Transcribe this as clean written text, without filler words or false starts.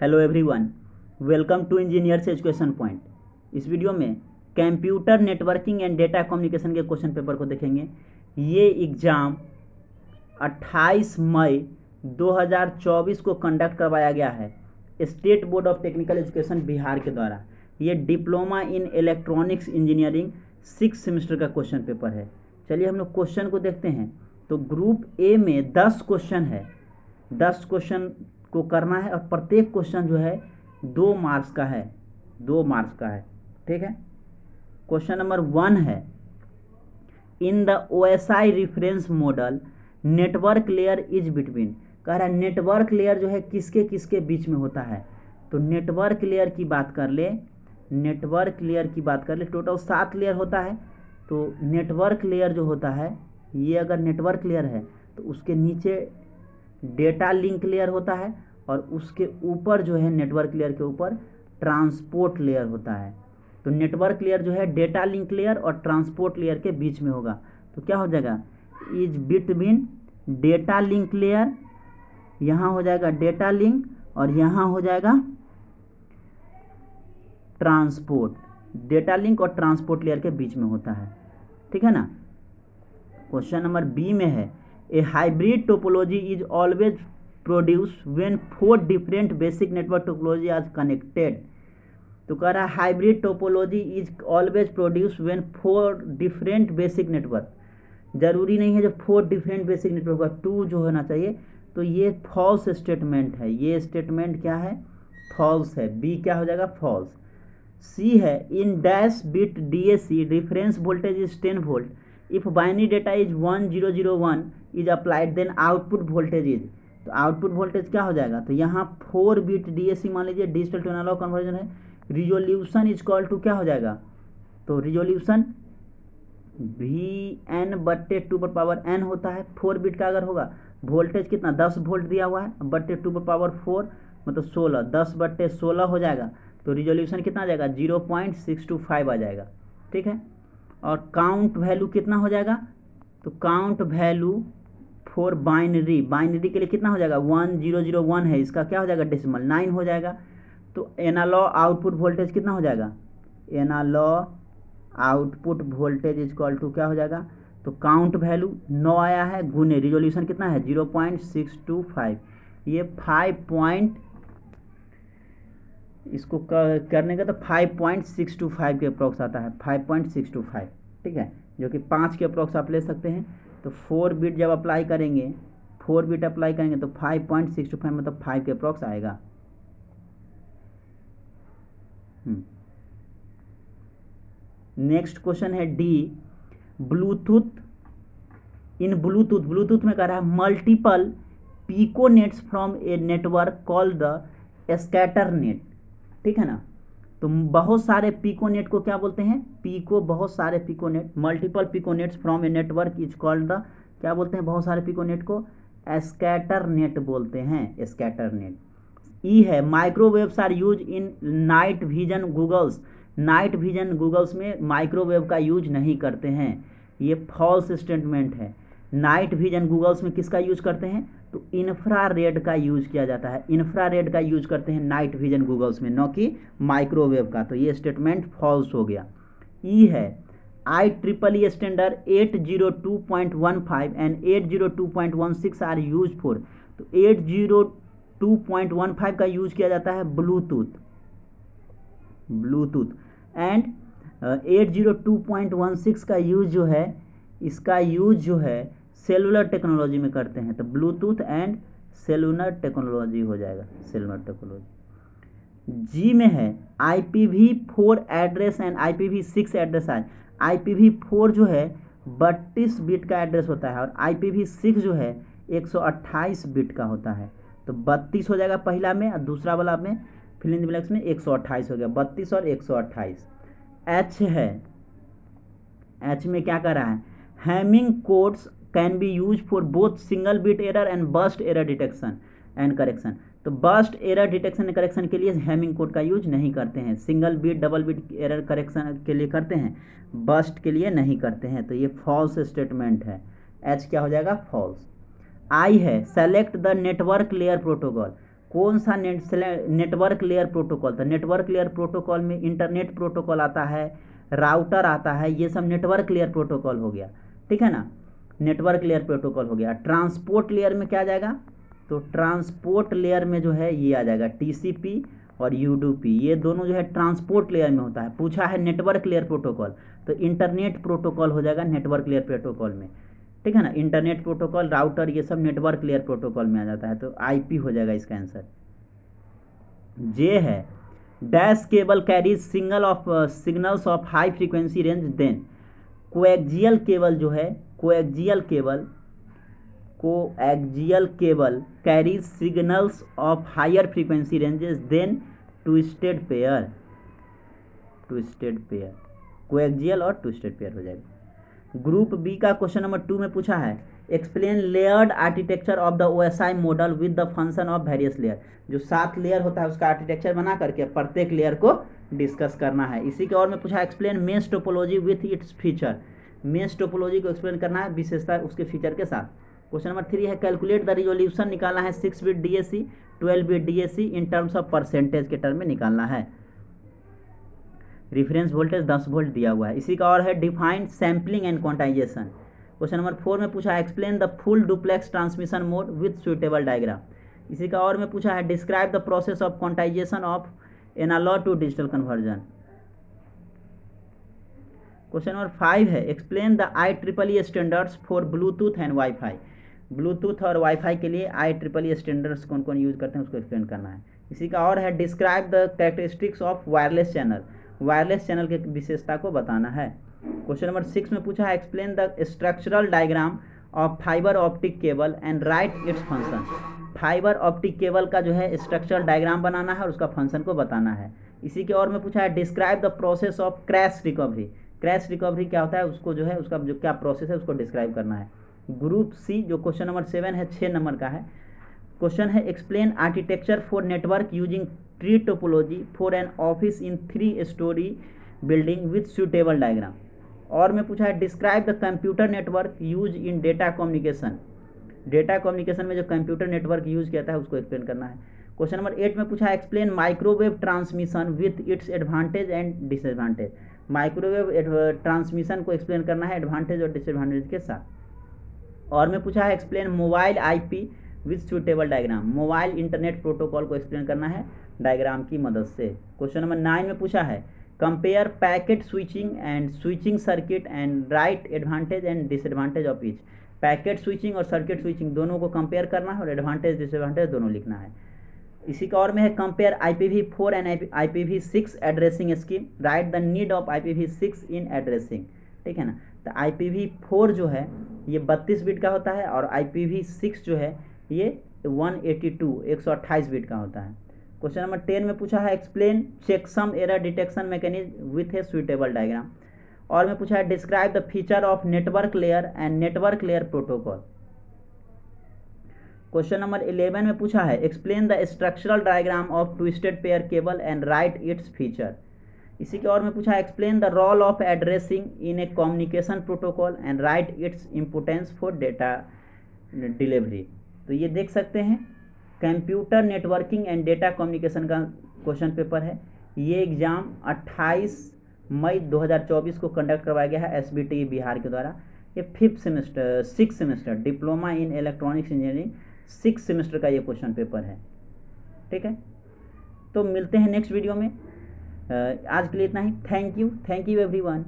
Hello everyone, welcome to engineers education point. इस video में computer networking and data communication के question paper को देखेंगे। ये एग्ज़ाम 28 मई 2024 को कंडक्ट करवाया गया है state board of technical education Bihar के द्वारा। ये diploma in electronics engineering 6 semester का क्वेश्चन पेपर है। चलिए हम लोग क्वेश्चन को देखते हैं। तो ग्रुप ए में 10 क्वेश्चन है, 10 क्वेश्चन को करना है और प्रत्येक क्वेश्चन जो है 2 मार्क्स का है, 2 मार्क्स का है। ठीक है। क्वेश्चन नंबर 1 है, in the OSI reference model network layer is between. कह रहा है नेटवर्क लेयर जो है किसके किसके बीच में होता है। तो नेटवर्क लेयर की बात कर ले, नेटवर्क लेयर की बात कर ले, टोटल 7 लेयर होता है। तो नेटवर्क लेयर जो होता है, ये अगर नेटवर्क लेयर है तो उसके नीचे डेटा लिंक लेयर होता है और उसके ऊपर जो है नेटवर्क लेयर के ऊपर ट्रांसपोर्ट लेयर होता है। तो नेटवर्क लेयर जो है डेटा लिंक लेयर और ट्रांसपोर्ट लेयर के बीच में होगा। तो क्या हो जाएगा, is between data link layer, यहाँ हो जाएगा डेटा लिंक और यहाँ हो जाएगा ट्रांसपोर्ट। डेटा लिंक और ट्रांसपोर्ट लेयर के बीच में होता है। ठीक है ना। क्वेश्चन नंबर बी में है, a hybrid topology is always produce when 4 different basic network topology are connected. तो कह रहा है hybrid topology is always produce when 4 different basic network. जरूरी नहीं है जो 4 डिफरेंट बेसिक नेटवर्क का 2 जो होना चाहिए। तो ये फॉल्स स्टेटमेंट है, ये स्टेटमेंट क्या है, फॉल्स है। बी क्या हो जाएगा, फॉल्स। सी है, n dash bit DAC reference voltage is 10 volt. If binary data is 1001 is applied then output voltage is. तो आउटपुट वोल्टेज क्या हो जाएगा, तो यहाँ 4 बिट DAC मान लीजिए, डिजिटल टू एनालॉग कन्वर्जन है। रिजोल्यूशन इज इक्वल टू क्या हो जाएगा, तो रिजोल्यूशन VN/2 होता है। 4 बिट का अगर होगा, वोल्टेज कितना 10 वोल्ट दिया हुआ है, /2 मतलब 16, 10/16 हो जाएगा। तो रिजोल्यूशन कितना आ जाएगा, 0.625 आ जाएगा। ठीक है। और काउंट वैल्यू कितना हो जाएगा, तो count value for binary, binary के लिए कितना हो जाएगा, 1001 है, इसका क्या हो जाएगा, डेसिमल 9 हो जाएगा। तो एनालॉग आउटपुट वोल्टेज कितना हो जाएगा, analogue output voltage is equal to क्या हो जाएगा, तो काउंट वैल्यू 9 आया है, गुने रिजोल्यूशन कितना है 0.625। ये 5 इसको करने का तो 5.625 के अप्रॉक्स आता है, 5.625। ठीक है, जो कि 5 के अप्रॉक्स आप ले सकते हैं। तो 4 बिट जब अप्लाई करेंगे, 4 बिट अप्लाई करेंगे तो 5.625 मतलब 5 के अप्रॉक्स आएगा। नेक्स्ट क्वेश्चन है डी, ब्लूटूथ इन ब्लूटूथ, ब्लूटूथ में कह रहा है multiple piconets from a network called the scatter net. ठीक है ना। तो बहुत सारे पिकोनेट को क्या बोलते हैं, पिको, बहुत सारे piconet, multiple piconets from a network is called the, क्या बोलते हैं बहुत सारे पिकोनेट को, स्कैटर नेट बोलते हैं, स्कैटर नेट। ई है, microwaves are use in night vision goggles. Night vision goggles में माइक्रोवेव का यूज नहीं करते हैं, ये फॉल्स स्टेटमेंट है। नाइट विजन गूगल्स में किसका यूज करते हैं, तो इंफ्रारेड का यूज किया जाता है, इंफ्रारेड का यूज करते हैं नाइट विजन गूगल्स में, न कि माइक्रोवेव का। तो ये स्टेटमेंट फॉल्स हो गया। ई है, IEEE standard 802.15 and 802.16 are use for. तो 802.15 का यूज किया जाता है ब्लूटूथ, ब्लूटूथ एंड 802.16 का यूज जो है, इसका यूज जो है सेलुलर टेक्नोलॉजी में करते हैं। तो ब्लूटूथ एंड सेलुलर टेक्नोलॉजी हो जाएगा, सेलुलर टेक्नोलॉजी। जी में है, IPv4 address and IPv6 address है। IPv4 जो है 32 बिट का एड्रेस होता है और IPv6 जो है 128 बिट का होता है। तो 32 हो जाएगा पहला में और दूसरा वाला में फिल इन द ब्लैंक्स में 128 हो गया, 32 और 128। एच है, एच में क्या कर रहा है, Hamming codes can be use for both single bit error and burst error detection and correction. तो burst error detection and correction के लिए हैमिंग कोड का यूज नहीं करते हैं, single bit double bit error correction के लिए करते हैं, बर्स्ट के लिए नहीं करते हैं। तो ये फॉल्स स्टेटमेंट है, एच क्या हो जाएगा, फॉल्स। आई है, select the network layer protocol. कौन सा नेटवर्क लेयर प्रोटोकॉल था? नेटवर्क लेयर प्रोटोकॉल में इंटरनेट प्रोटोकॉल आता है, राउटर आता है, ये सब नेटवर्क लेयर प्रोटोकॉल हो गया, ठीक है ना, नेटवर्क लेयर प्रोटोकॉल हो गया। ट्रांसपोर्ट लेयर में क्या आ जाएगा? तो ट्रांसपोर्ट लेयर में जो है ये आ जाएगा टीसीपी और यूडीपी, ये दोनों जो है ट्रांसपोर्ट लेयर में होता है। पूछा है नेटवर्क लेयर प्रोटोकॉल, तो इंटरनेट प्रोटोकॉल हो जाएगा नेटवर्क लेयर प्रोटोकॉल में, ठीक है ना। इंटरनेट प्रोटोकॉल, राउटर, ये सब नेटवर्क लेयर प्रोटोकॉल में आ जाता है, तो आईपी हो जाएगा इसका आंसर। जे है dash cable carries signals of high frequency range than coaxial cable जो है, coaxial cable carries signals of higher frequency ranges than twisted pair, coaxial और ट्विस्टेड पेयर हो जाएगा। ग्रुप बी का क्वेश्चन नंबर 2 में पूछा है explain layered architecture of the OSI model with the function of various layer. जो 7 layer होता है उसका आर्किटेक्चर बना करके प्रत्येक लेयर को डिस्कस करना है। इसी के और में पूछा explain mesh topology with its feature, mesh topology को एक्सप्लेन करना है विशेषता उसके फीचर के साथ। क्वेश्चन नंबर 3 है कैलकुलेट द रिजोल्यूशन, निकालना है 6 bit DAC 12 bit DAC in terms of percentage के टर्म में निकालना है। रिफरेंस वोल्टेज 10 वोल्ट दिया हुआ है। इसी का और है defined sampling and quantization. Question number 4 में पूछा है explain the full duplex transmission mode with suitable diagram. इसी का और में पूछा है describe the process of quantization of analogue to digital conversion. Question number 5 है explain the IEEE standards for Bluetooth and WiFi. Bluetooth और वाईफाई के लिए IEEE स्टैंडर्ड्स कौन कौन यूज करते हैं उसको एक्सप्लेन करना है। इसी का और है describe the characteristics of wireless channel, wireless channel के विशेषता को बताना है। क्वेश्चन नंबर 6 में पूछा है explain the structural diagram of fibre optic cable and write its function. Fibre optic cable का जो है स्ट्रक्चरल डायग्राम बनाना है और उसका फंक्शन को बताना है। इसी के और में पूछा है describe the process of crash recovery. Crash recovery क्या होता है उसको जो है उसका जो क्या प्रोसेस है उसको डिस्क्राइब करना है। ग्रुप सी जो क्वेश्चन नंबर 7 है 6 नंबर का है, क्वेश्चन है explain architecture for network using tree topology for an office in 3 story building with suitable diagram. और में पूछा है describe the computer network use in data communication. Data communication में जो कंप्यूटर नेटवर्क यूज किया है उसको एक्सप्लेन करना है। क्वेश्चन नंबर 8 में पूछा है explain microwave transmission with its advantage and disadvantage. Microwave transmission को एक्सप्लेन करना है एडवांटेज और डिसएडवांटेज के साथ। और में पूछा है explain mobile IP with suitable diagram. Mobile internet protocol को एक्सप्लेन करना है डायग्राम की मदद से। क्वेश्चन नंबर 9 में पूछा है compare packet switching and switching circuit and right advantage and disadvantage of each. Packet switching और सर्किट स्विचिंग दोनों को कंपेयर करना है और एडवांटेज डिसएडवांटेज दोनों लिखना है। इसी का और में है compare IPv4 and IPv6 addressing scheme, right the need of IPv6 in addressing, ठीक है ना। तो IPv4 जो है ये 32 बिट का होता है और IPv6 जो है ये 128 बिट का होता है। क्वेश्चन नंबर 10 में पूछा है explain checksum error detection mechanism with a suitable diagram. और में पूछा है describe the feature of network layer and network layer protocol. Question number 11 में पूछा है explain the structural diagram of twisted pair cable and write its feature. इसी के और में पूछा है explain the role of addressing in a communication protocol and write its importance for data delivery. तो ये देख सकते हैं computer networking and data communication का क्वेश्चन पेपर है। ये एग्ज़ाम 28 मई 2024 को कंडक्ट करवाया गया है SBTE बिहार के द्वारा। ये 6 semester diploma in electronics engineering 6 semester का ये क्वेश्चन पेपर है, ठीक है। तो मिलते हैं नेक्स्ट वीडियो में। आज के लिए इतना ही। Thank you everyone.